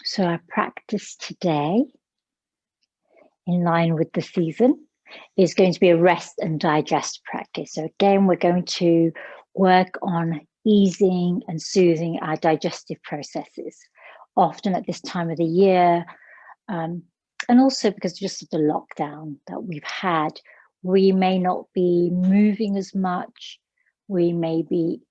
So our practice today, in line with the season, is going to be a rest and digest practice. So again, we're going to work on easing and soothing our digestive processes, often at this time of the year, and also because just of the lockdown that we've had, we may not be moving as much, we may be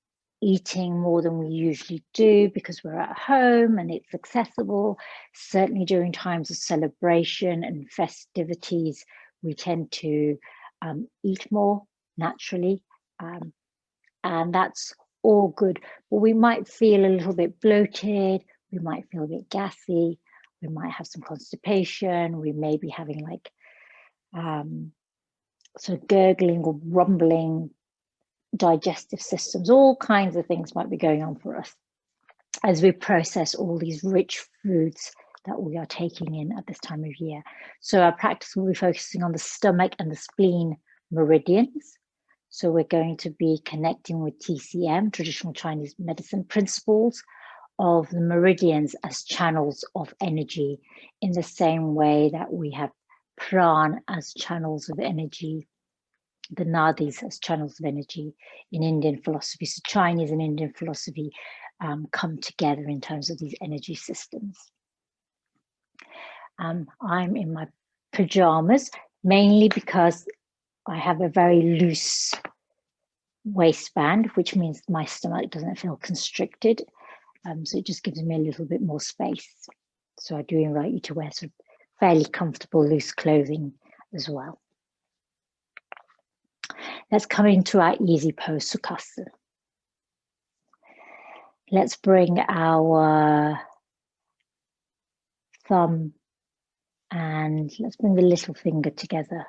eating more than we usually do because we're at home and it's accessible. Certainly during times of celebration and festivities, we tend to eat more naturally, and that's all good. But we might feel a little bit bloated, we might feel a bit gassy, we might have some constipation, we may be having like sort of gurgling or rumbling digestive systems. All kinds of things might be going on for us as we process all these rich foods that we are taking in at this time of year. So our practice will be focusing on the stomach and the spleen meridians. So we're going to be connecting with TCM, traditional Chinese medicine principles of the meridians as channels of energy, in the same way that we have pran as channels of energy, the nadis as channels of energy in Indian philosophy. So Chinese and Indian philosophy come together in terms of these energy systems. I'm in my pajamas, mainly because I have a very loose waistband, which means my stomach doesn't feel constricted. So it just gives me a little bit more space. So I do invite you to wear sort of fairly comfortable, loose clothing as well. Let's come into our easy pose, Sukhasana. Let's bring our thumb and let's bring the little finger together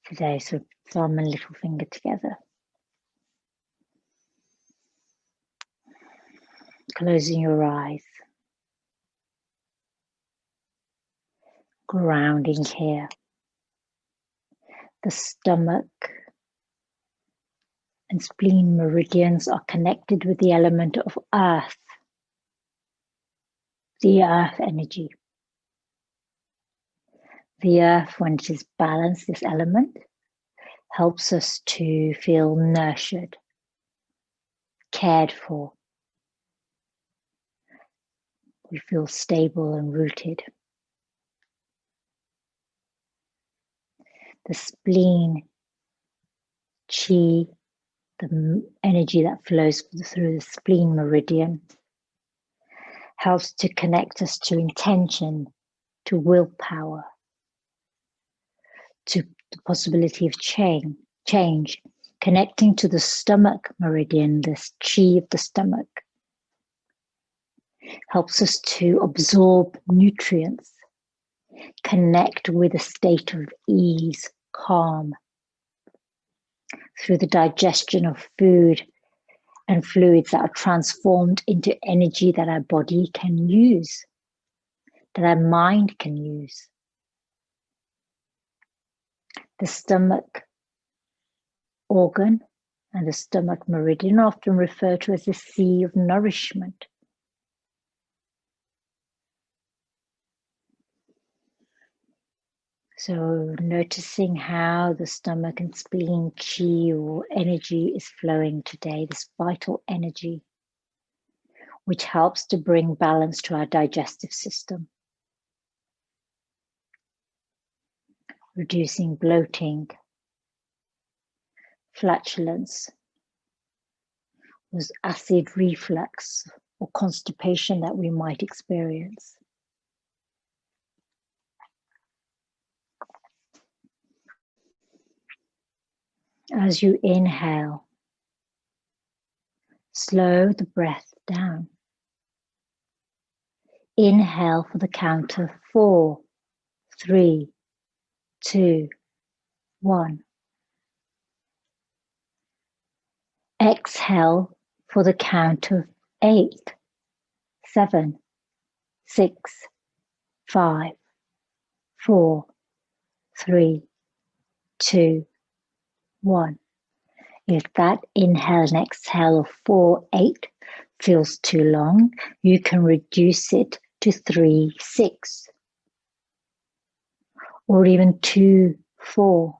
today. So thumb and little finger together. Closing your eyes. Grounding here. The stomach and spleen meridians are connected with the element of earth, the earth energy. The earth, when it is balanced, this element, helps us to feel nurtured, cared for. We feel stable and rooted. The spleen, chi, the energy that flows through the spleen meridian, helps to connect us to intention, to willpower, to the possibility of change, connecting to the stomach meridian, this chi of the stomach, helps us to absorb nutrients, connect with a state of ease, calm, through the digestion of food and fluids that are transformed into energy that our body can use, that our mind can use. The stomach organ and the stomach meridian are often referred to as the sea of nourishment. So noticing how the stomach and spleen chi or energy is flowing today, this vital energy, which helps to bring balance to our digestive system. Reducing bloating, flatulence, was acid reflux or constipation that we might experience. As you inhale, slow the breath down. Inhale for the count of 4, 3, 2, 1. Exhale for the count of 8, 7, 6, 5, 4, 3, 2, 1. If that inhale and exhale of 4, 8 feels too long, you can reduce it to 3, 6, or even 2, 4,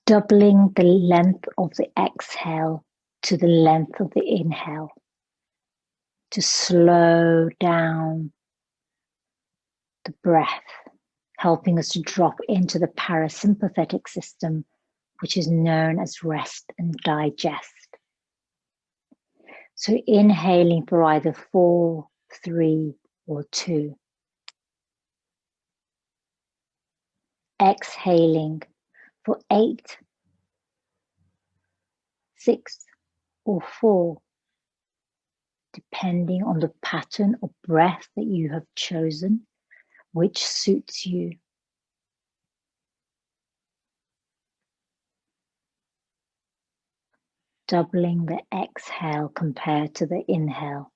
doubling the length of the exhale to the length of the inhale, to slow down the breath, helping us to drop into the parasympathetic system, which is known as rest and digest. So inhaling for either 4, 3, or 2. Exhaling for 8, 6, or 4, depending on the pattern of breath that you have chosen, which suits you. Doubling the exhale compared to the inhale.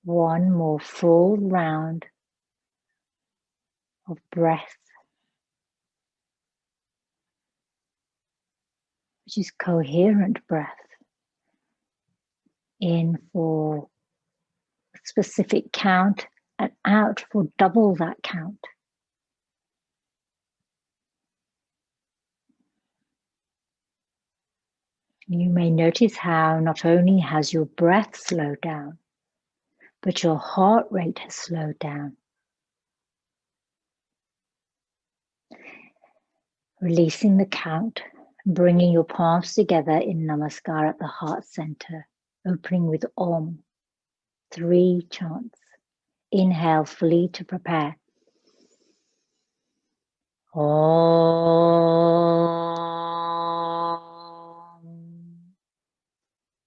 One more full round of breath, which is coherent breath. In for a specific count and out for double that count. You may notice how not only has your breath slowed down, but your heart rate has slowed down. Releasing the count, bringing your palms together in Namaskar at the heart center, opening with Om, 3 chants. Inhale fully to prepare. Om.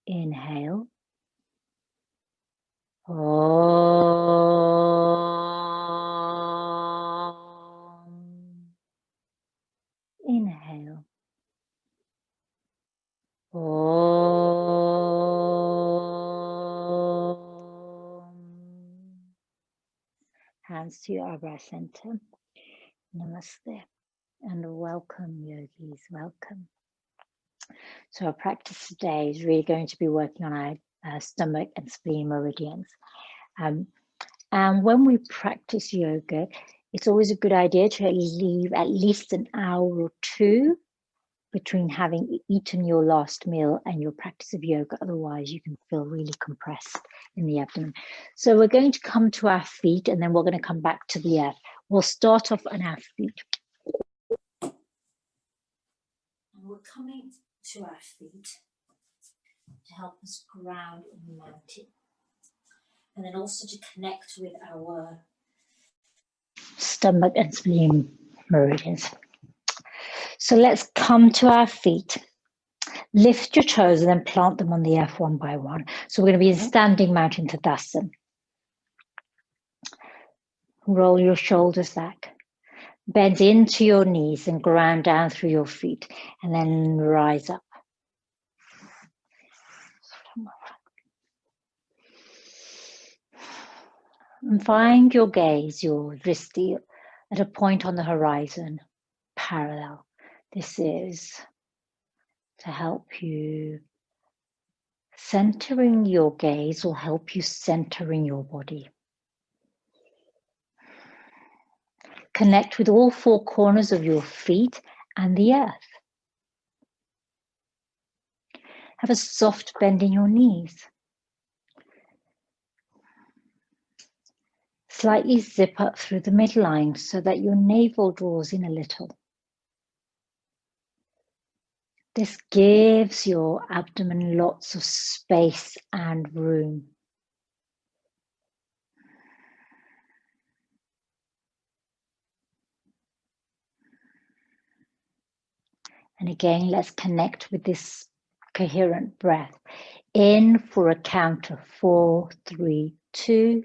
Inhale. Om. Inhale. Om. Hands to your eyebrow center. Namaste. And welcome, yogis, welcome. So our practice today is really going to be working on our stomach and spleen meridians. And when we practice yoga, it's always a good idea to leave at least an hour or 2 between having eaten your last meal and your practice of yoga. Otherwise, you can feel really compressed in the abdomen. So we're going to come to our feet and then we're going to come back to the earth. We'll start off on our feet. And we're coming to our feet to help us ground in the mountain. And then also to connect with our stomach and spleen meridians. So let's come to our feet. Lift your toes and then plant them on the earth one by one. So we're going to be in standing mountain tadasana. Roll your shoulders back. Bend into your knees and ground down through your feet. And then rise up. And find your gaze, your vristi, at a point on the horizon, parallel. This is to help you. Centering your gaze will help you centering your body. Connect with all 4 corners of your feet and the earth. Have a soft bend in your knees. Slightly zip up through the midline so that your navel draws in a little. This gives your abdomen lots of space and room. And again, let's connect with this coherent breath. In for a count of 4, 3, 2.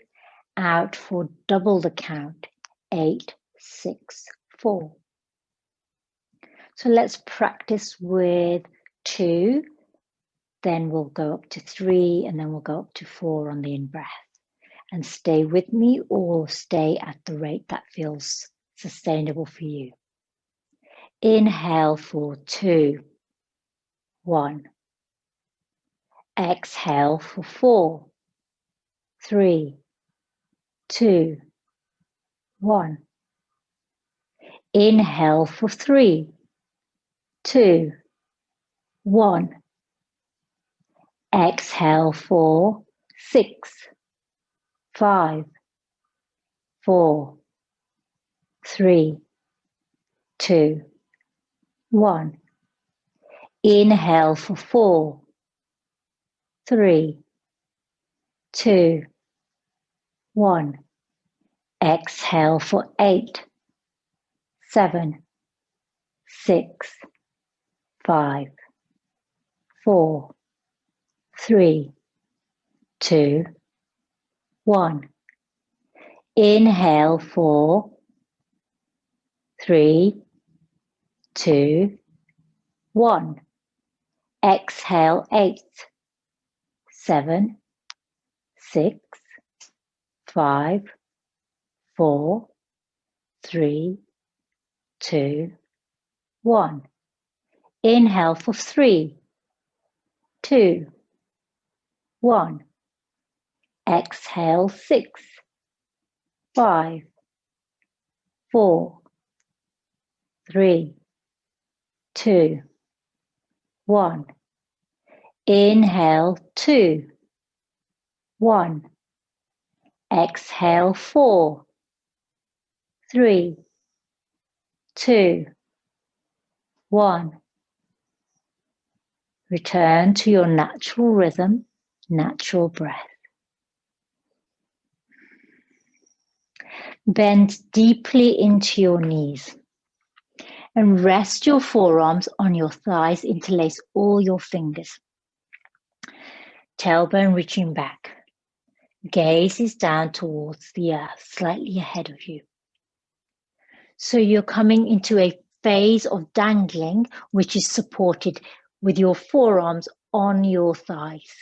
Out for double the count, 8, 6, 4. So let's practice with 2 then we'll go up to 3, and then we'll go up to 4 on the in-breath. And stay with me or stay at the rate that feels sustainable for you. Inhale for 2, 1. Exhale for 4, 3, 2, 1. Inhale for 3, 2, 1. Exhale for 6, 5, 4, 3, 2, 1. Inhale for 4, 3, 2, 1. Exhale for 8, 7, 6, 5, 4, 3, 2, 1. Inhale 4, 3, 2, 1. Exhale 8, 7, 6, 5, 4, 3, 2, 1. Inhale for 3, 2, 1. Exhale 6, 5, 4, 3, 2, 1. Inhale 2, 1. Exhale 4, 3, 2, 1. Return to your natural rhythm, natural breath. Bend deeply into your knees and rest your forearms on your thighs. Interlace all your fingers. Tailbone reaching back. Gaze is down towards the earth, slightly ahead of you. So you're coming into a phase of dangling, which is supported with your forearms on your thighs.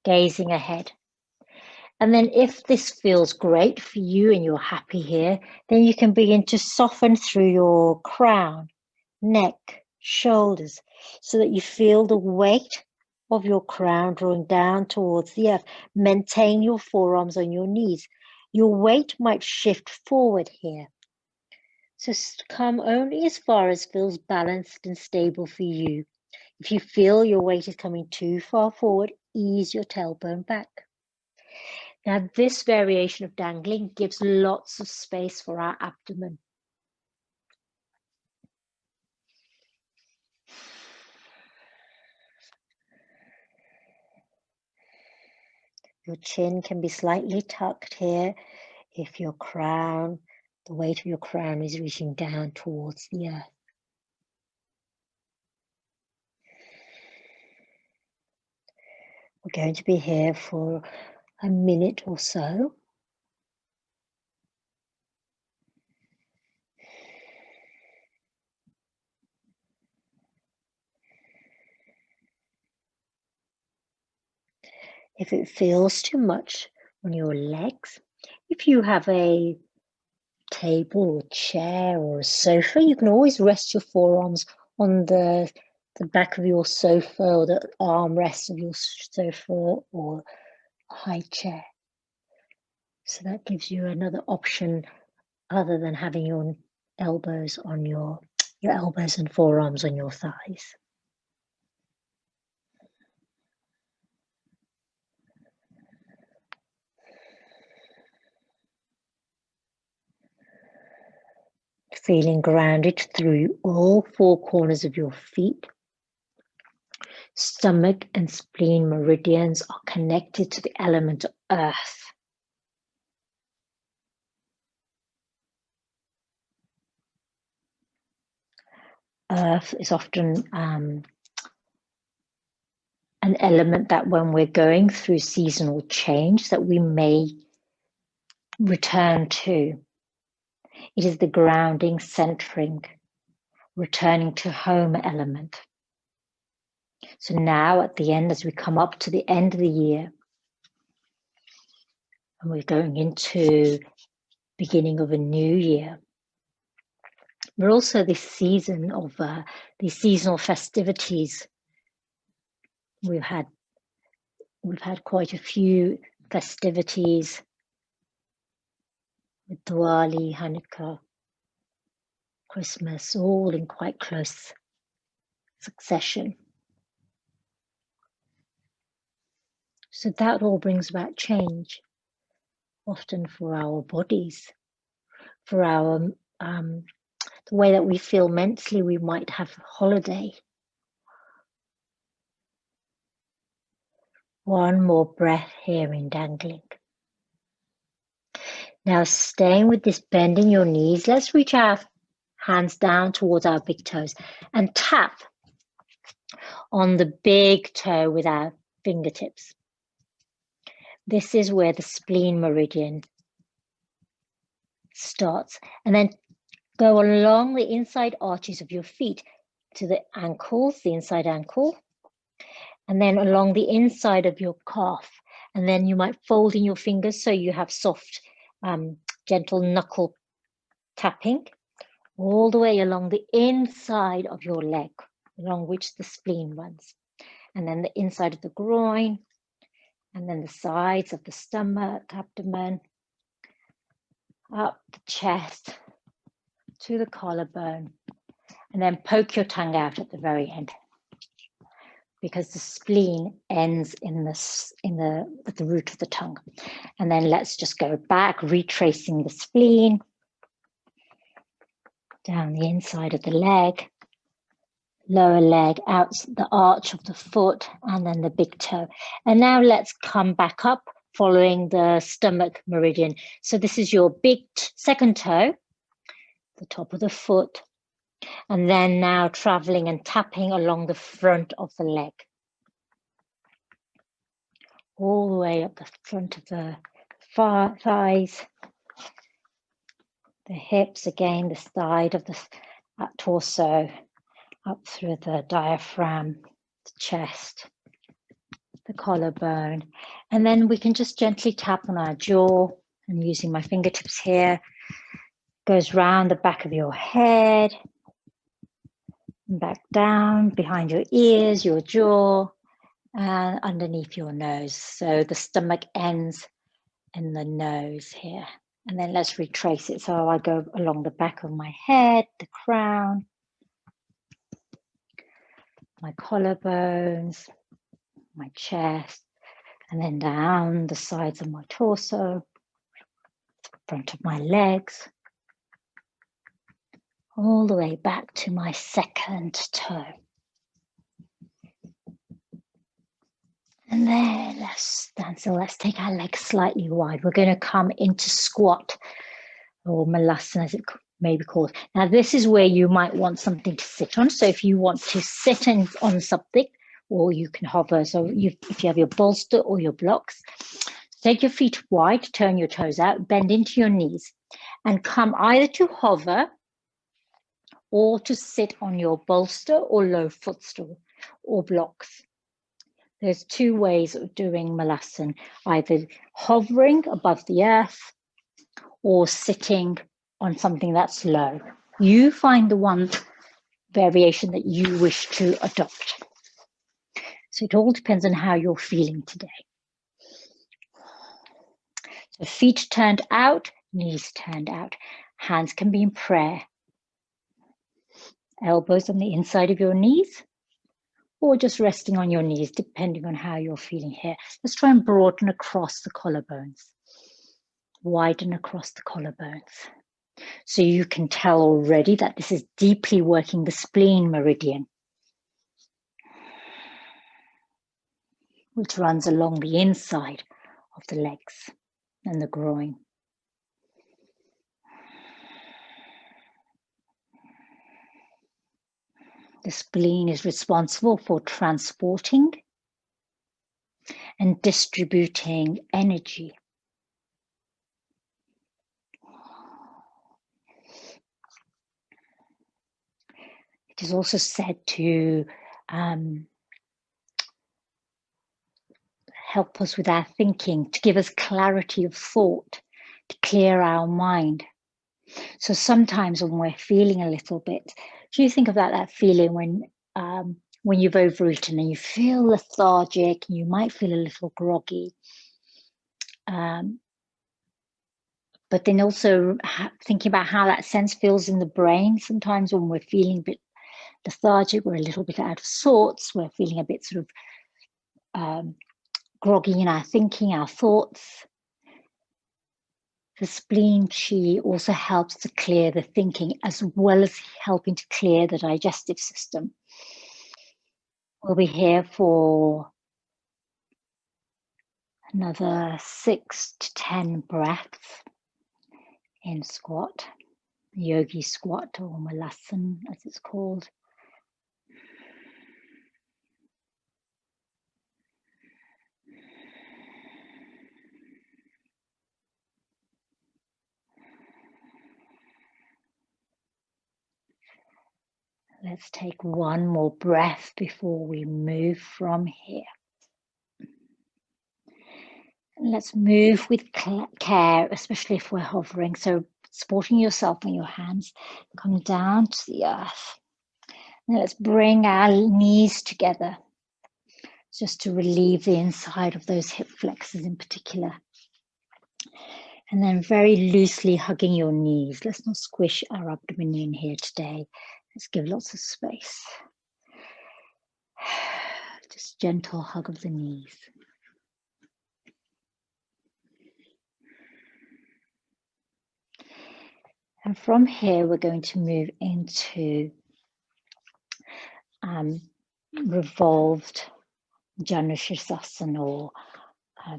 Gazing ahead. And then if this feels great for you and you're happy here, then you can begin to soften through your crown, neck, shoulders, so that you feel the weight of your crown drawing down towards the earth. Maintain your forearms on your knees. Your weight might shift forward here. So come only as far as feels balanced and stable for you. If you feel your weight is coming too far forward, ease your tailbone back. Now, this variation of dangling gives lots of space for our abdomen. Your chin can be slightly tucked here if your crown, the weight of your crown is reaching down towards the earth. We're going to be here for a minute or so. If it feels too much on your legs, if you have a table or chair or a sofa, you can always rest your forearms on the back of your sofa or the armrest of your sofa or a high chair. So that gives you another option other than having your elbows on your elbows and forearms on your thighs. Feeling grounded through all 4 corners of your feet. Stomach and spleen meridians are connected to the element earth. Earth is often an element that when we're going through seasonal change that we may return to. It is the grounding, centering, returning to home element. So now at the end, as we come up to the end of the year, and we're going into beginning of a new year, but also this season of these seasonal festivities. We've had quite a few festivities with Diwali, Hanukkah, Christmas, all in quite close succession. So that all brings about change, often for our bodies, for our the way that we feel mentally. We might have a holiday. One more breath here in dangling. Now, staying with this, bending your knees, let's reach our hands down towards our big toes and tap on the big toe with our fingertips. This is where the spleen meridian starts, and then go along the inside arches of your feet to the ankles, the inside ankle, and then along the inside of your calf. And then you might fold in your fingers so you have soft, gentle knuckle tapping all the way along the inside of your leg, along which the spleen runs. And then the inside of the groin, and then the sides of the stomach, abdomen, up the chest to the collarbone, and then poke your tongue out at the very end, because the spleen ends at the root of the tongue. And then let's just go back, retracing the spleen down the inside of the leg, lower leg, out the arch of the foot, and then the big toe. And now let's come back up following the stomach meridian. So this is your big second toe, the top of the foot, and then now traveling and tapping along the front of the leg, all the way up the front of the thighs, the hips, again, the side of the torso, up through the diaphragm, the chest, the collarbone. And then we can just gently tap on our jaw. I'm using my fingertips here. Goes round the back of your head, and back down behind your ears, your jaw, and underneath your nose. So the stomach ends in the nose here. And then let's retrace it. So I go along the back of my head, the crown, my collarbones, my chest, and then down the sides of my torso, front of my legs, all the way back to my second toe. And then let's stand still. Let's take our legs slightly wide. We're going to come into squat, or malasana as it may be called. Now this is where you might want something to sit on. So if you want to sit on something, or you can hover. So if you have your bolster or your blocks, take your feet wide, turn your toes out, bend into your knees, and come either to hover or to sit on your bolster or low footstool or blocks. There's two ways of doing malasana, either hovering above the earth or sitting on something that's low. You find the one variation that you wish to adopt. So it all depends on how you're feeling today. So feet turned out, knees turned out. Hands can be in prayer. Elbows on the inside of your knees, or just resting on your knees, depending on how you're feeling here. Let's try and broaden across the collarbones, widen across the collarbones. So you can tell already that this is deeply working the spleen meridian, which runs along the inside of the legs and the groin. The spleen is responsible for transporting and distributing energy. It is also said to help us with our thinking, to give us clarity of thought, to clear our mind. So sometimes when we're feeling a little bit, do you think about that feeling when you've overeaten and you feel lethargic, and you might feel a little groggy, but then also thinking about how that sense feels in the brain. Sometimes when we're feeling a bit lethargic, we're a little bit out of sorts, we're feeling a bit sort of groggy in our thinking, our thoughts. The spleen chi also helps to clear the thinking, as well as helping to clear the digestive system. We'll be here for another 6 to 10 breaths in squat, yogi squat, or malasana as it's called. Let's take one more breath before we move from here. And let's move with care, especially if we're hovering. So supporting yourself on your hands, come down to the earth. Now let's bring our knees together, just to relieve the inside of those hip flexors in particular. And then very loosely hugging your knees. Let's not squish our abdomen in here today. Let's give lots of space. Just gentle hug of the knees. And from here, we're going to move into revolved Janushirasana, or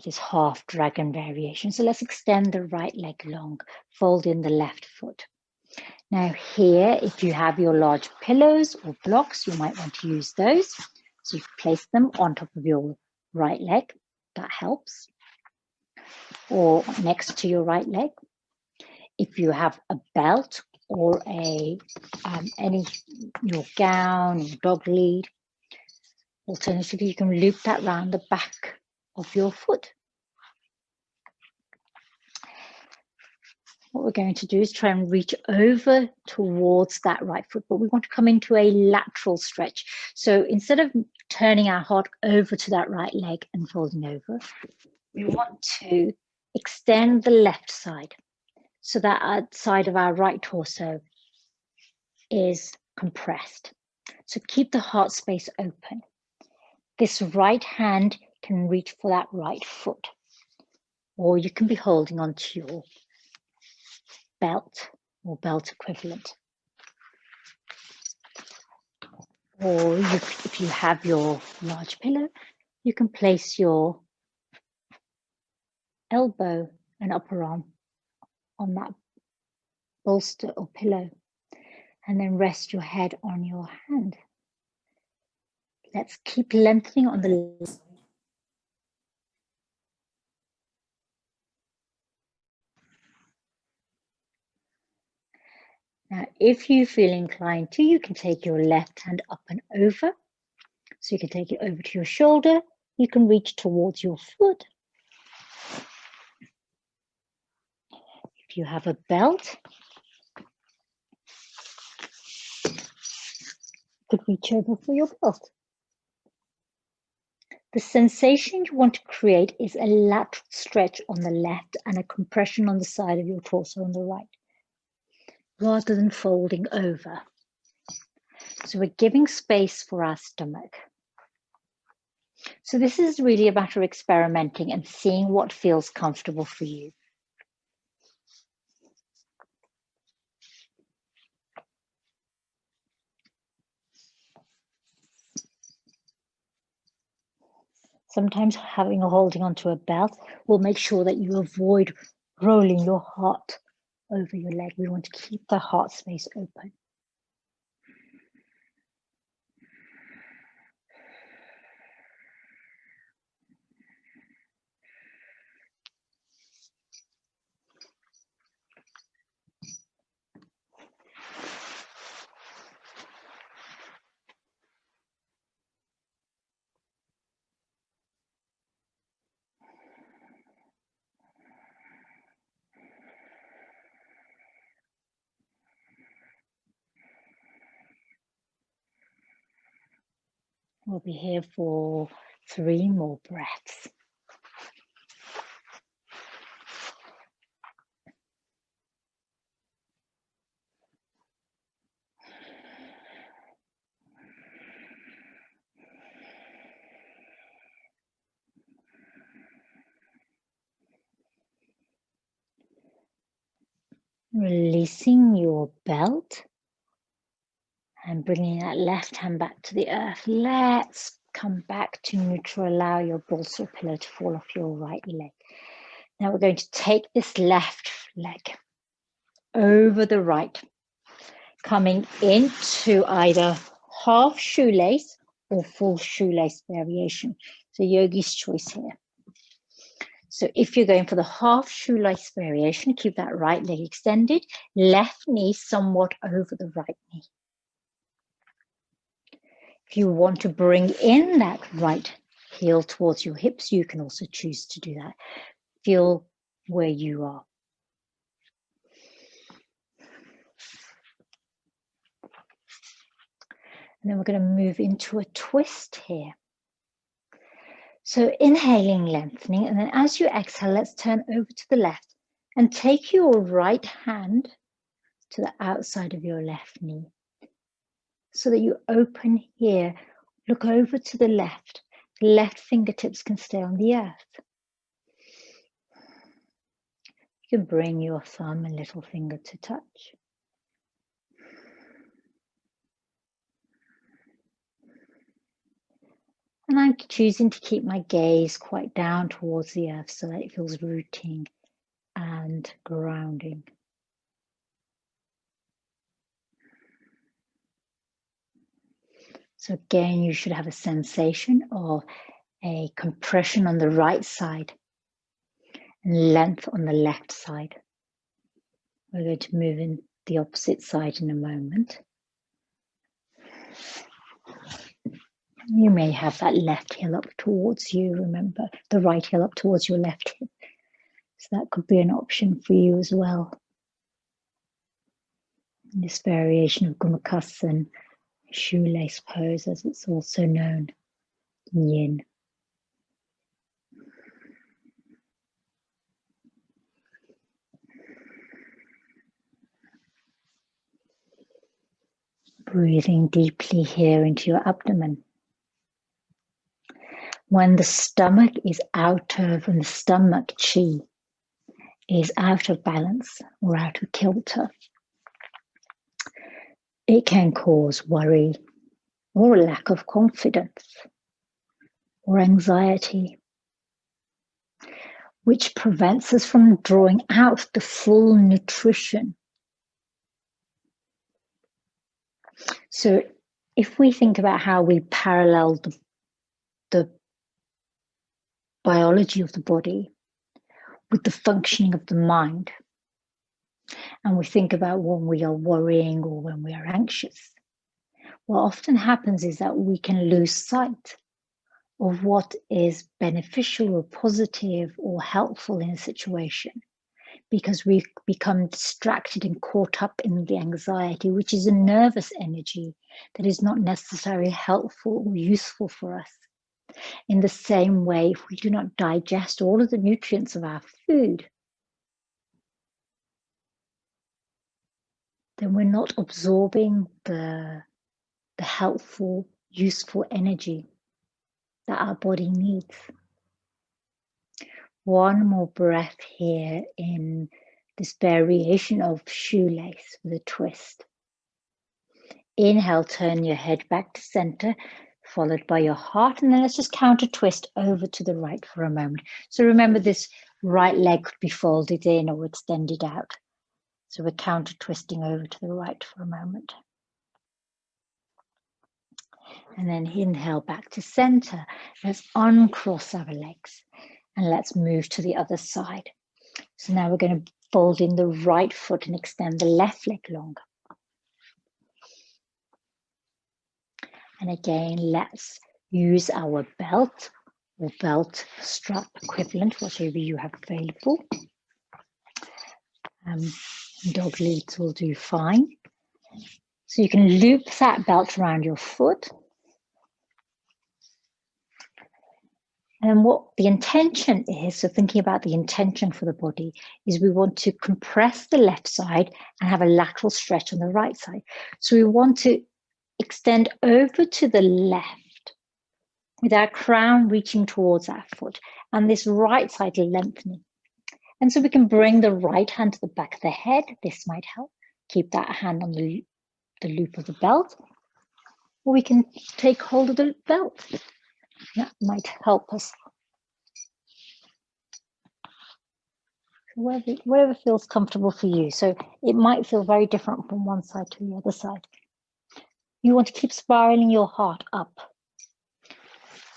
this half dragon variation. So let's extend the right leg long, fold in the left foot. Now here, if you have your large pillows or blocks, you might want to use those. So you place them on top of your right leg, that helps, or next to your right leg. If you have a belt or your gown, your dog lead, alternatively, you can loop that round the back of your foot. What we're going to do is try and reach over towards that right foot, but we want to come into a lateral stretch. So instead of turning our heart over to that right leg and folding over, we want to extend the left side so that side of our right torso is compressed. So keep the heart space open. This right hand can reach for that right foot, or you can be holding onto your belt or belt equivalent. Or if you have your large pillow, you can place your elbow and upper arm on that bolster or pillow, and then rest your head on your hand. Let's keep lengthening on the left side. Now, if you feel inclined to, you can take your left hand up and over. So you can take it over to your shoulder. You can reach towards your foot. If you have a belt, you could reach over for your belt. The sensation you want to create is a lateral stretch on the left and a compression on the side of your torso on the right, rather than folding over. So we're giving space for our stomach. So this is really a matter of experimenting and seeing what feels comfortable for you. Sometimes holding onto a belt will make sure that you avoid rolling your heart over your leg. We want to keep the heart space open. We'll be here for 3 more breaths. Releasing your belt and bringing that left hand back to the earth. Let's come back to neutral. Allow your bolster pillow to fall off your right leg. Now we're going to take this left leg over the right, coming into either half shoelace or full shoelace variation. So yogi's choice here. So if you're going for the half shoelace variation, keep that right leg extended, left knee somewhat over the right knee. If you want to bring in that right heel towards your hips, you can also choose to do that. Feel where you are. And then we're going to move into a twist here. So inhaling, lengthening, and then as you exhale, let's turn over to the left and take your right hand to the outside of your left knee so that you open here, look over to the left. The left fingertips can stay on the earth. You can bring your thumb and little finger to touch. And I'm choosing to keep my gaze quite down towards the earth so that it feels rooting and grounding. So again, you should have a sensation of a compression on the right side and length on the left side. We're going to move in the opposite side in a moment. You may have that left heel up towards you, remember, the right heel up towards your left hip. So that could be an option for you as well. This variation of Gomukhasana, shoelace pose, as it's also known, yin. Breathing deeply here into your abdomen. When the stomach is out of, and the stomach chi is out of balance or out of kilter, it can cause worry or a lack of confidence or anxiety, which prevents us from drawing out the full nutrition. So if we think about how we parallel the biology of the body with the functioning of the mind, and we think about when we are worrying or when we are anxious, what often happens is that we can lose sight of what is beneficial or positive or helpful in a situation because we become distracted and caught up in the anxiety, which is a nervous energy that is not necessarily helpful or useful for us. In the same way, if we do not digest all of the nutrients of our food, then we're not absorbing the helpful, useful energy that our body needs. One more breath here in this variation of shoelace with a twist. Inhale, turn your head back to center, followed by your heart, and then let's just counter twist over to the right for a moment. So remember, this right leg could be folded in or extended out. So we're counter twisting over to the right for a moment. And then inhale back to center. Let's uncross our legs and let's move to the other side. So now we're going to fold in the right foot and extend the left leg longer. And again, let's use our belt or belt strap equivalent, whatever you have available. Dog leads will do fine. So you can loop that belt around your foot. And what the intention is, so thinking about the intention for the body, is we want to compress the left side and have a lateral stretch on the right side. So we want to extend over to the left with our crown reaching towards our foot and this right side lengthening. And so we can bring the right hand to the back of the head. This might help. Keep that hand on the loop of the belt. Or we can take hold of the belt. That might help us. Whatever feels comfortable for you. So it might feel very different from one side to the other side. You want to keep spiraling your heart up.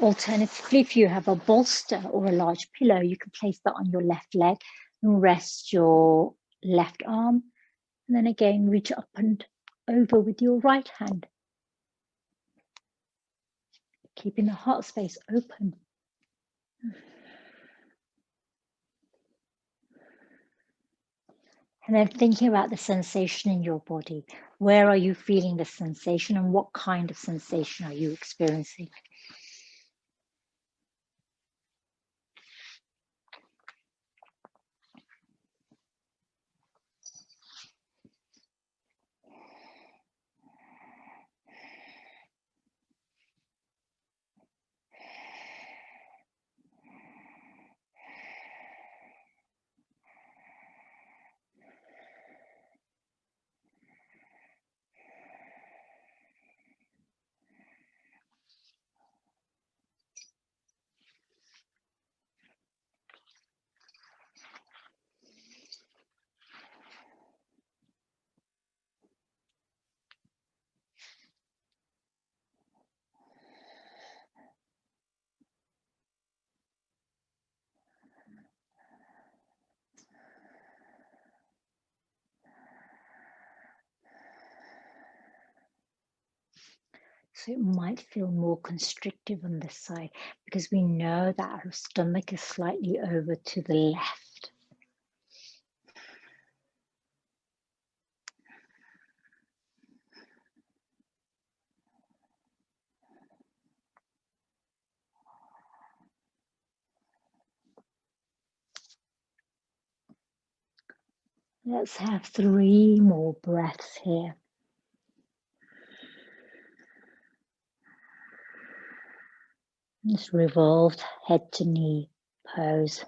Alternatively, if you have a bolster or a large pillow, you can place that on your left leg and rest your left arm. And then again, reach up and over with your right hand. Keeping the heart space open. And then thinking about the sensation in your body. Where are you feeling the sensation and what kind of sensation are you experiencing? So it might feel more constrictive on this side because we know that our stomach is slightly over to the left. Let's have 3 more breaths here. This revolved head to knee pose,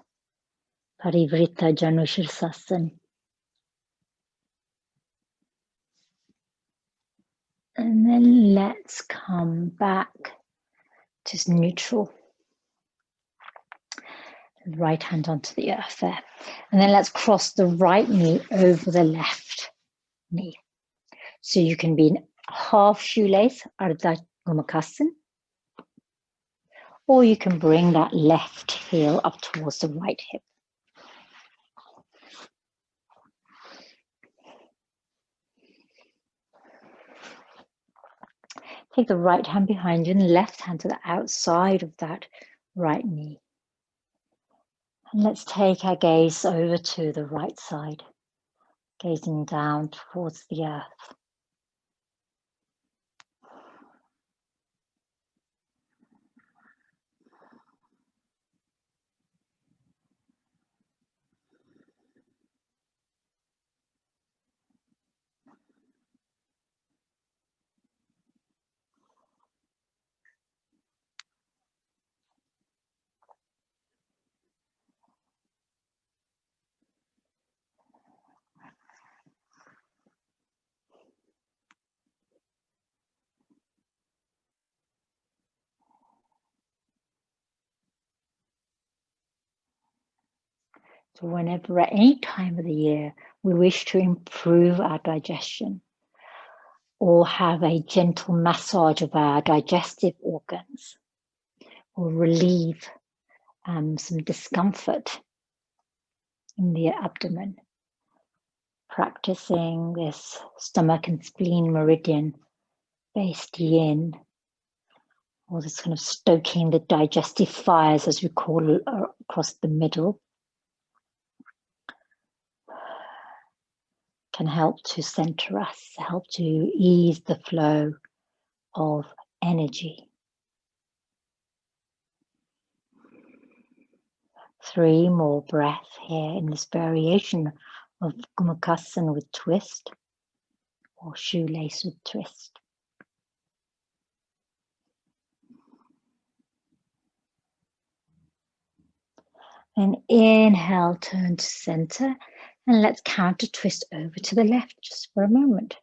Parivrita Janushirsasan. And then let's come back to neutral. Right hand onto the earth there. And then let's cross the right knee over the left knee. So you can be in half shoelace, Ardha Gomukhasana, or you can bring that left heel up towards the right hip. Take the right hand behind you and the left hand to the outside of that right knee. And let's take our gaze over to the right side, gazing down towards the earth. So whenever at any time of the year we wish to improve our digestion or have a gentle massage of our digestive organs or relieve some discomfort in the abdomen, practicing this stomach and spleen meridian based yin, or this kind of stoking the digestive fires as we call it across the middle, can help to center us, help to ease the flow of energy. 3 more breaths here in this variation of Gomukhasana with twist or shoelace with twist. And inhale, turn to center, and let's counter twist over to the left just for a moment.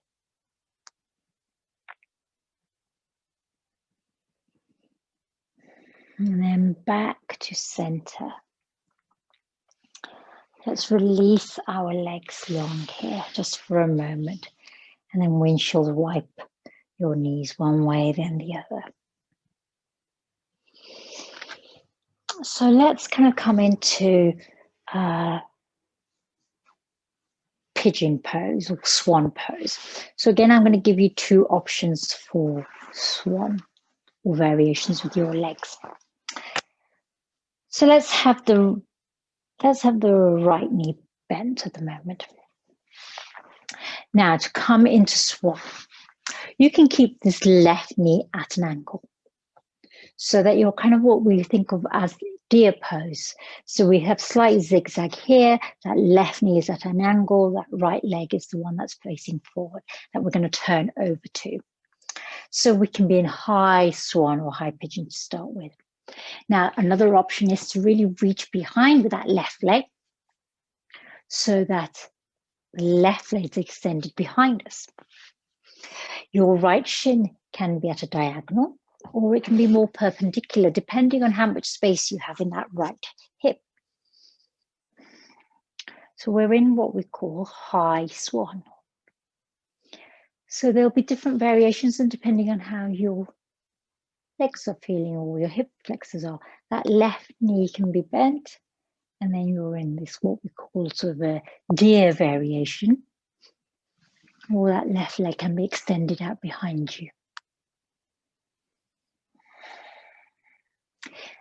And then back to center. Let's release our legs long here just for a moment, and then windshield wipe your knees one way, then the other. So let's kind of come into pigeon pose or swan pose. So again, I'm going to give you 2 options for swan or variations with your legs. So let's have the right knee bent at the moment. Now to come into swan, you can keep this left knee at an angle so that you're kind of what we think of as deer pose. So we have slight zigzag here, that left knee is at an angle, that right leg is the one that's facing forward that we're going to turn over to. So we can be in high swan or high pigeon to start with. Now, another option is to really reach behind with that left leg so that the left leg is extended behind us. Your right shin can be at a diagonal, or it can be more perpendicular, depending on how much space you have in that right hip. So we're in what we call high swan. So there'll be different variations, and depending on how your legs are feeling or your hip flexors are, that left knee can be bent, and then you're in this what we call sort of a deer variation, or that left leg can be extended out behind you.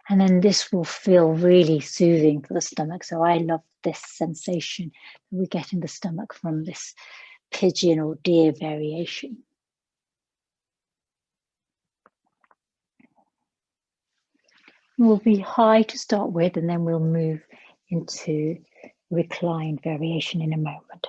And then this will feel really soothing for the stomach. So I love this sensation that we get in the stomach from this pigeon or deer variation. We'll be high to start with, and then we'll move into reclined variation in a moment.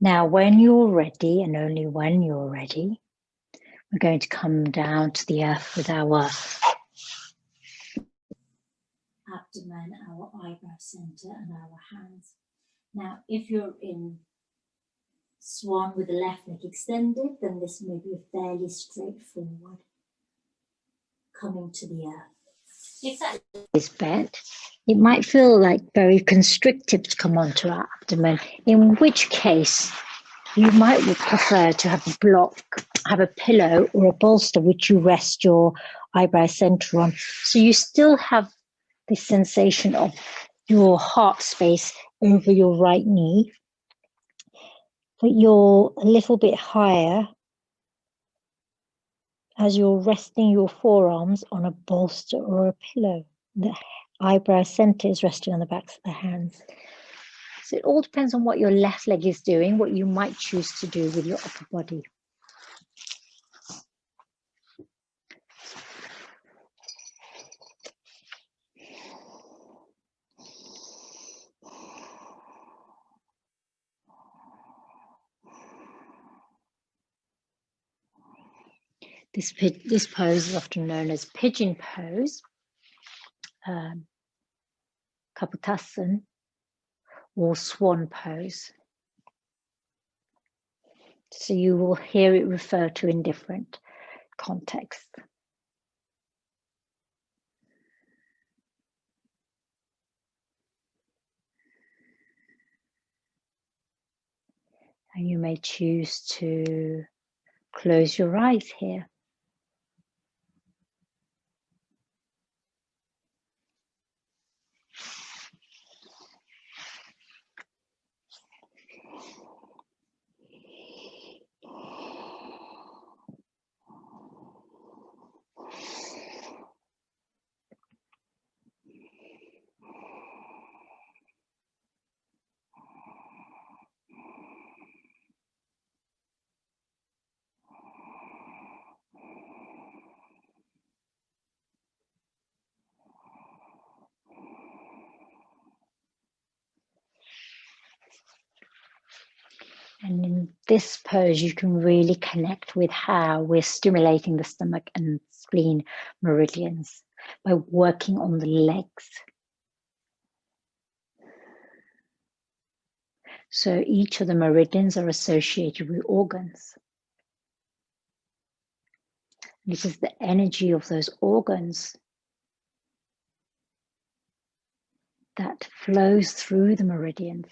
Now, when you're ready, and only when you're ready, we're going to come down to the earth with our abdomen, our eyebrow center, and our hands. Now, if you're in swan with the left leg extended, then this may be fairly straightforward coming to the earth. If that is bent, it might feel like very constrictive to come onto our abdomen, in which case you might prefer to have a block, have a pillow or a bolster which you rest your eyebrow center on. So you still have this sensation of your heart space over your right knee, but you're a little bit higher as you're resting your forearms on a bolster or a pillow. The eyebrow center is resting on the backs of the hands. So it all depends on what your left leg is doing, what you might choose to do with your upper body. This pose is often known as pigeon pose, Kapotasana, or swan pose. So you will hear it referred to in different contexts. And you may choose to close your eyes here. And in this pose, you can really connect with how we're stimulating the stomach and spleen meridians by working on the legs. So each of the meridians are associated with organs. This is the energy of those organs that flows through the meridians.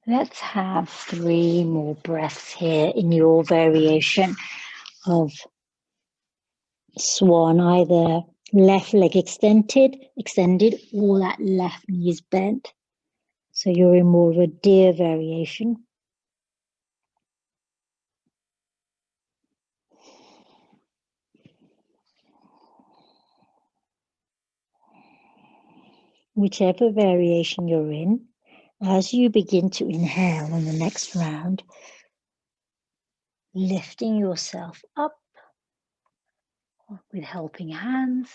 Let's have 3 more breaths here in your variation of swan, either left leg extended, or that left knee is bent. So you're in more of a deer variation. Whichever variation you're in, as you begin to inhale in the next round, lifting yourself up with helping hands,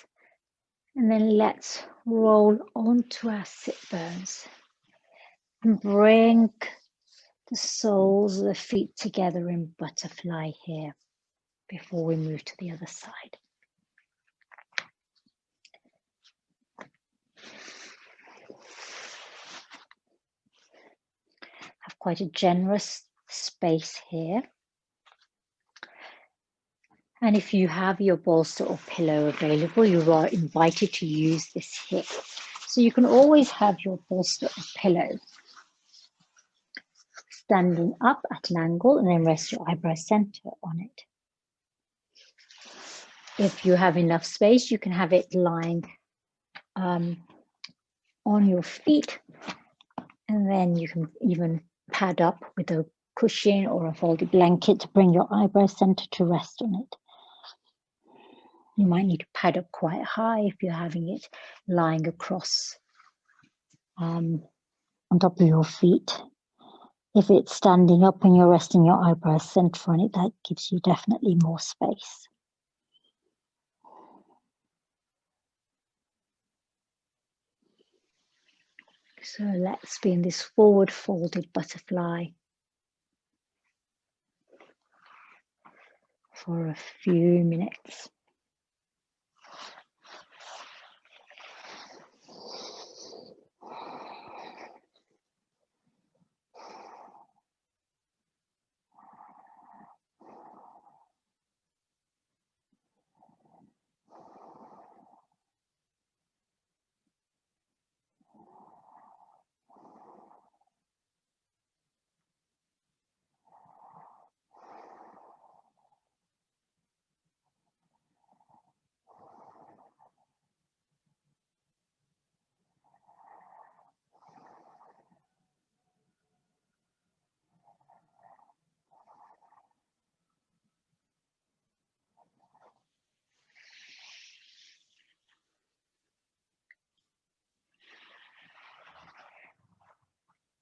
and then let's roll onto our sit bones and bring the soles of the feet together in butterfly here before we move to the other side. Have quite a generous space here. And if you have your bolster or pillow available, you are invited to use this here. So you can always have your bolster or pillow standing up at an angle and then rest your eyebrow center on it. If you have enough space, you can have it lying on your feet, and then you can even pad up with a cushion or a folded blanket to bring your eyebrow center to rest on it. You might need to pad up quite high if you're having it lying across on top of your feet. If it's standing up and you're resting your eyebrows center on it, that gives you definitely more space. So let's be in this forward folded butterfly for a few minutes.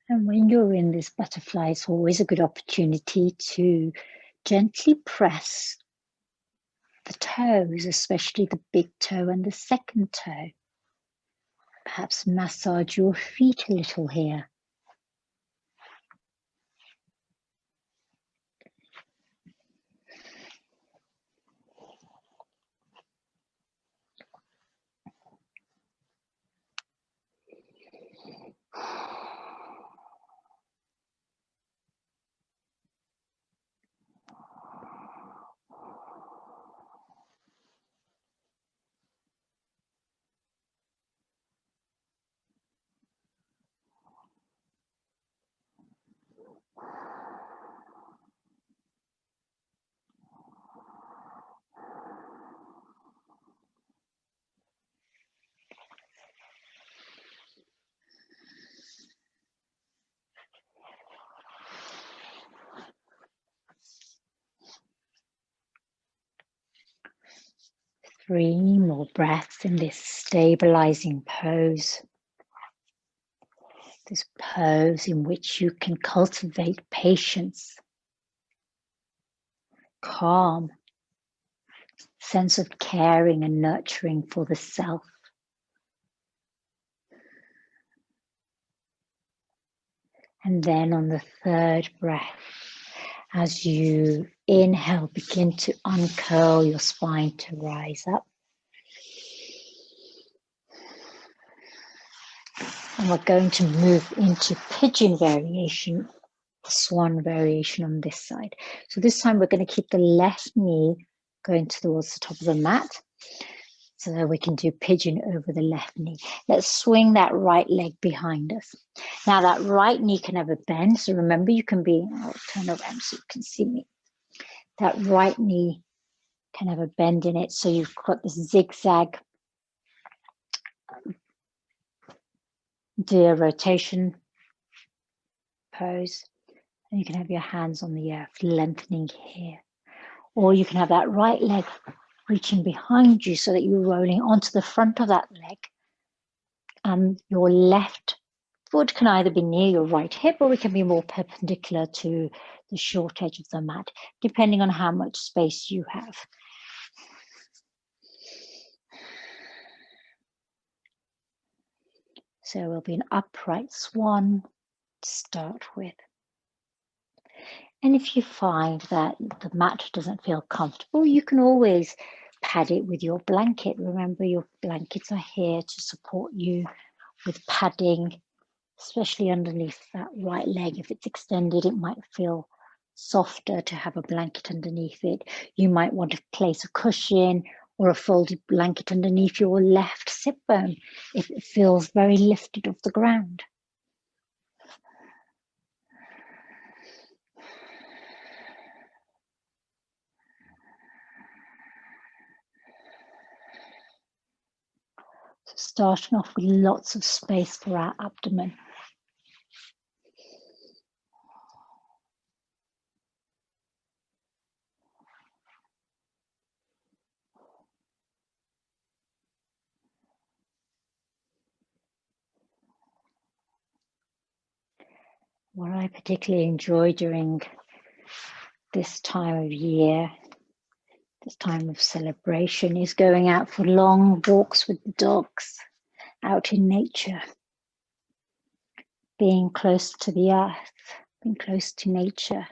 And when you're in this butterfly, it's always a good opportunity to gently press the toes, especially the big toe and the second toe. Perhaps massage your feet a little here. Three more breaths in this stabilizing pose. This pose in which you can cultivate patience, calm, sense of caring and nurturing for the self. And then on the third breath, as you inhale, begin to uncurl your spine to rise up. And we're going to move into pigeon variation, swan variation on this side. So this time we're going to keep the left knee going towards the top of the mat, so that we can do pigeon over the left knee. Let's swing that right leg behind us. Now that right knee can have a bend. So remember, you can be, I'll turn around so you can see me. That right knee can have a bend in it. So you've got this zigzag deer rotation pose. And you can have your hands on the earth, lengthening here. Or you can have that right leg reaching behind you so that you're rolling onto the front of that leg. And your left foot can either be near your right hip, or it can be more perpendicular to the short edge of the mat, depending on how much space you have. So it will be an upright swan to start with. And if you find that the mat doesn't feel comfortable, you can always pad it with your blanket. Remember, your blankets are here to support you with padding, especially underneath that right leg. If it's extended, it might feel softer to have a blanket underneath it. You might want to place a cushion or a folded blanket underneath your left sit bone if it feels very lifted off the ground. So starting off with lots of space for our abdomen. What I particularly enjoy during this time of year, this time of celebration, is going out for long walks with the dogs, out in nature, being close to the earth, being close to nature,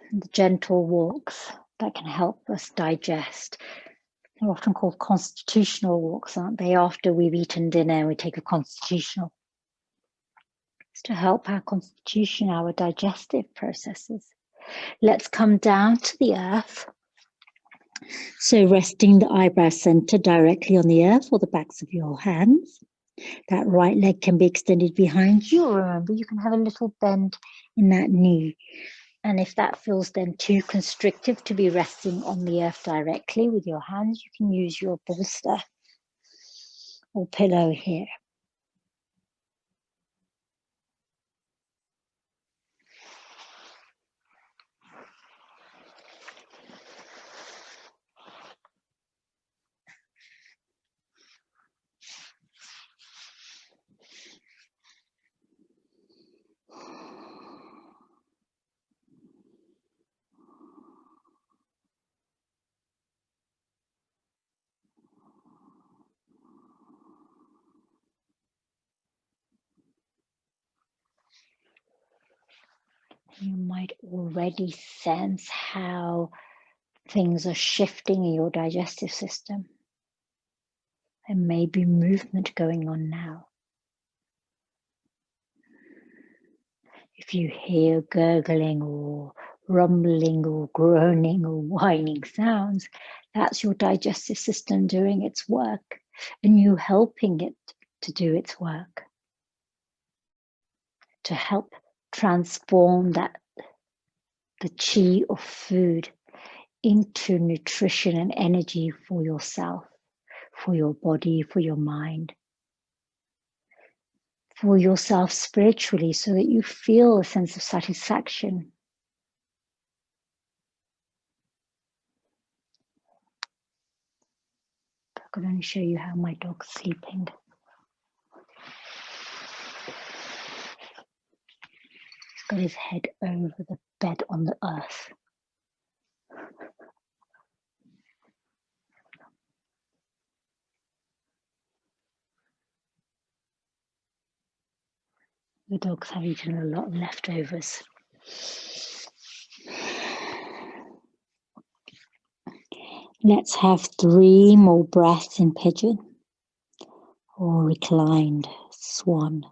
and the gentle walks that can help us digest. They're often called constitutional walks, aren't they? After we've eaten dinner, we take a constitutional. It's to help our constitution, our digestive processes. Let's come down to the earth. So resting the eyebrow center directly on the earth or the backs of your hands. That right leg can be extended behind you. Remember, you can have a little bend in that knee. And if that feels then too constrictive to be resting on the earth directly with your hands, you can use your bolster or pillow here. You might already sense how things are shifting in your digestive system. There may be movement going on now. If you hear gurgling or rumbling or groaning or whining sounds, that's your digestive system doing its work and you helping it to do its work, to help transform the chi of food into nutrition and energy for yourself, for your body, for your mind, for yourself spiritually, so that you feel a sense of satisfaction. I can only show you how my dog's sleeping. He's got his head over the bed on the earth. The dogs have eaten a lot of leftovers. Let's have 3 more breaths in pigeon or reclined swan.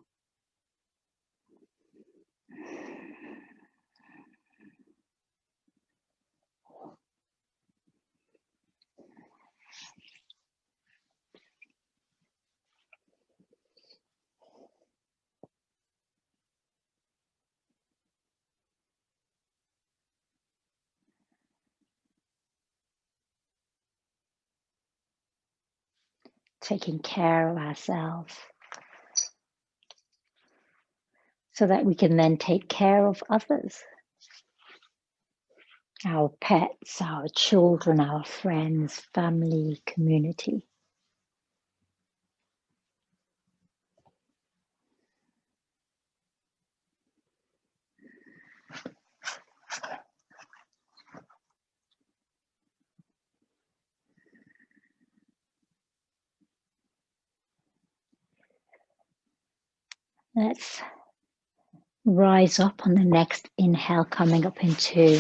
Taking care of ourselves so that we can then take care of others. Our pets, our children, our friends, family, community. Let's rise up on the next inhale, coming up into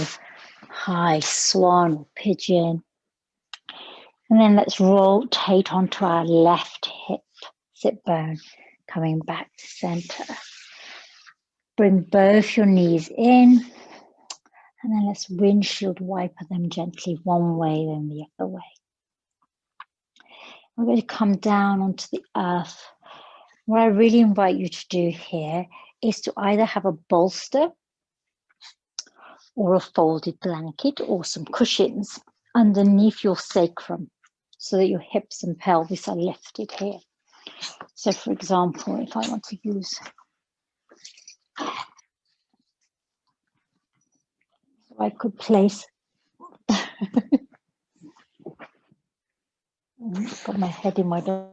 high swan or pigeon. And then let's rotate onto our left hip, sit bone, coming back to center. Bring both your knees in, and then let's windshield wiper them gently one way, then the other way. We're going to come down onto the earth. What I really invite you to do here is to either have a bolster or a folded blanket or some cushions underneath your sacrum so that your hips and pelvis are lifted here. So for example, if I want to use, I could place, got my head in my dog.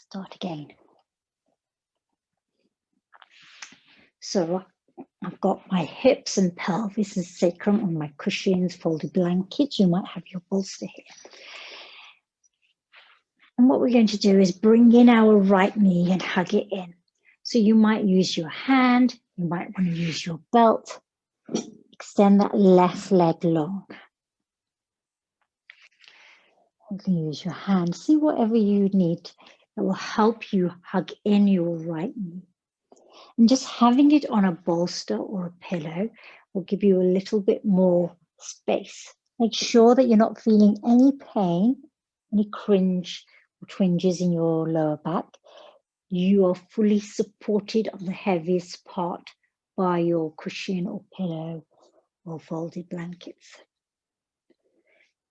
Start again. So I've got my hips and pelvis and sacrum on my cushions, folded blankets. You might have your bolster here. And what we're going to do is bring in our right knee and hug it in. So you might use your hand, you might want to use your belt. Extend that left leg long. You can use your hand. See whatever you need that will help you hug in your right knee. And just having it on a bolster or a pillow will give you a little bit more space. Make sure that you're not feeling any pain, any cringe or twinges in your lower back. You are fully supported on the heaviest part by your cushion or pillow or folded blankets.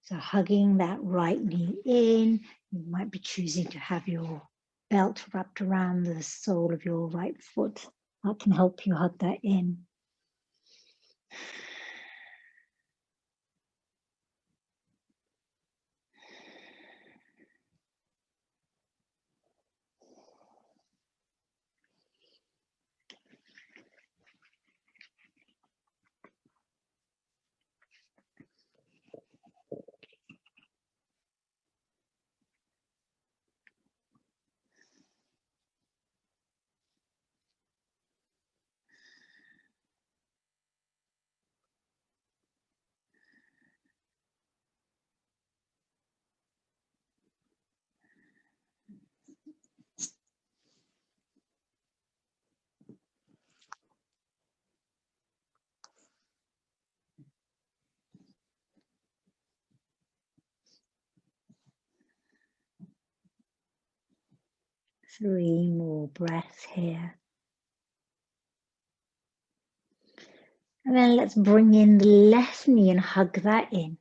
So hugging that right knee in, you might be choosing to have your belt wrapped around the sole of your right foot. That can help you hug that in. Three more breaths here. And then let's bring in the left knee and hug that in.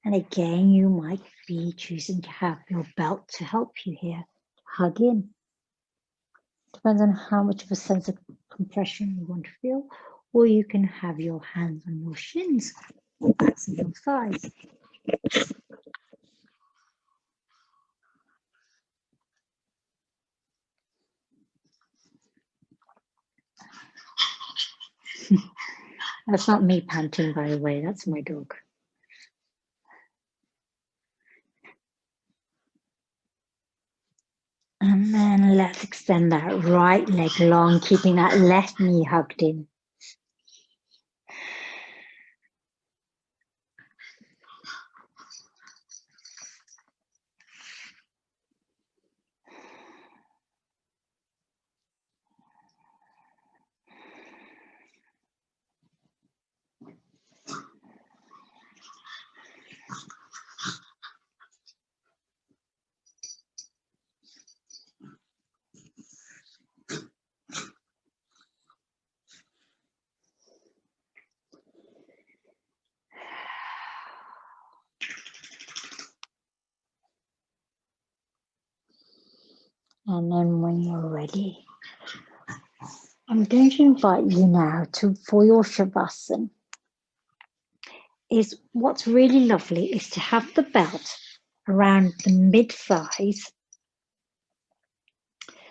And again, you might be choosing to have your belt to help you here. Hug in. Depends on how much of a sense of compression you want to feel. Or you can have your hands on your shins or backs of your thighs. That's not me panting, by the way, that's my dog. And then let's extend that right leg long, keeping that left knee hugged in. And then when you're ready, I'm going to invite you now for your Shavasana. What's really lovely is to have the belt around the mid-thighs.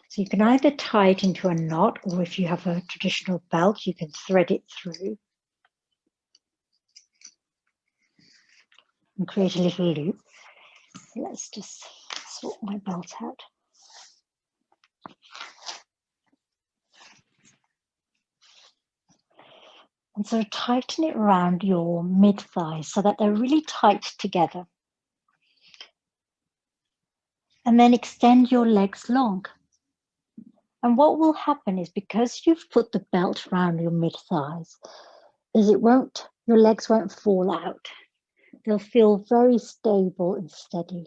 So you can either tie it into a knot, or if you have a traditional belt, you can thread it through and create a little loop. Let's just sort my belt out. And so tighten it around your mid-thighs so that they're really tight together. And then extend your legs long. And what will happen is, because you've put the belt around your mid-thighs, is your legs won't fall out. They'll feel very stable and steady.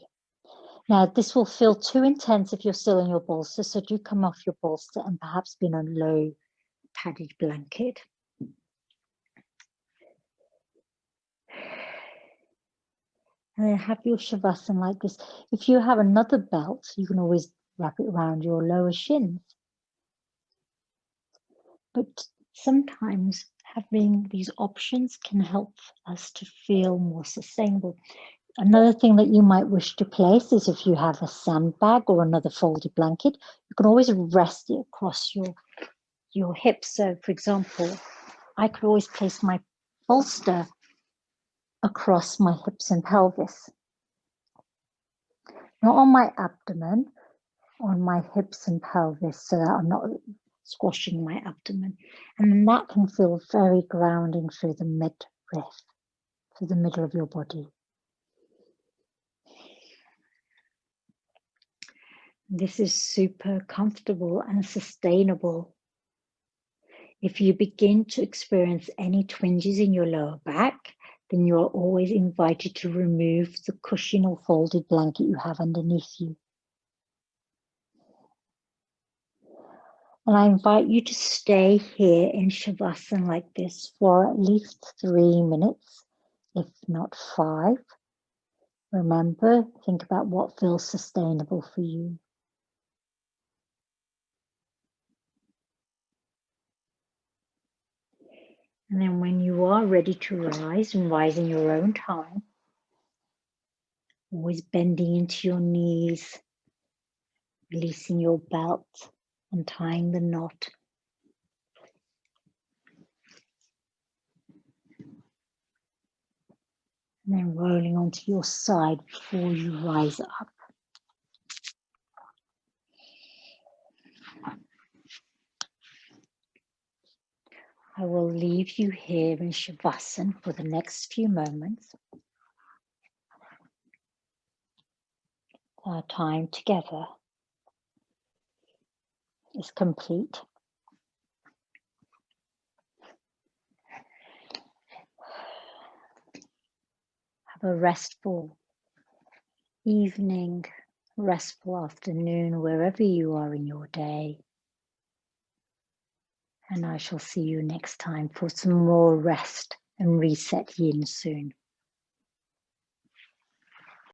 Now, this will feel too intense if you're still in your bolster, so do come off your bolster and perhaps be in a low padded blanket. And then have your Shavasana like this. If you have another belt, you can always wrap it around your lower shins. But sometimes having these options can help us to feel more sustainable. Another thing that you might wish to place is, if you have a sandbag or another folded blanket, you can always rest it across your hips. So, for example, I could always place my bolster across my hips and pelvis. Not on my abdomen, on my hips and pelvis, so that I'm not squashing my abdomen. And then that can feel very grounding through the midriff, through the middle of your body. This is super comfortable and sustainable. If you begin to experience any twinges in your lower back, then you're always invited to remove the cushion or folded blanket you have underneath you. And I invite you to stay here in Shavasana like this for at least 3 minutes, if not 5. Remember, think about what feels sustainable for you. And then when you are ready to rise, and rise in your own time, always bending into your knees, releasing your belt and tying the knot. And then rolling onto your side before you rise up. I will leave you here in Shavasana for the next few moments. Our time together is complete. Have a restful evening, restful afternoon, wherever you are in your day. And I shall see you next time for some more rest and reset yin soon.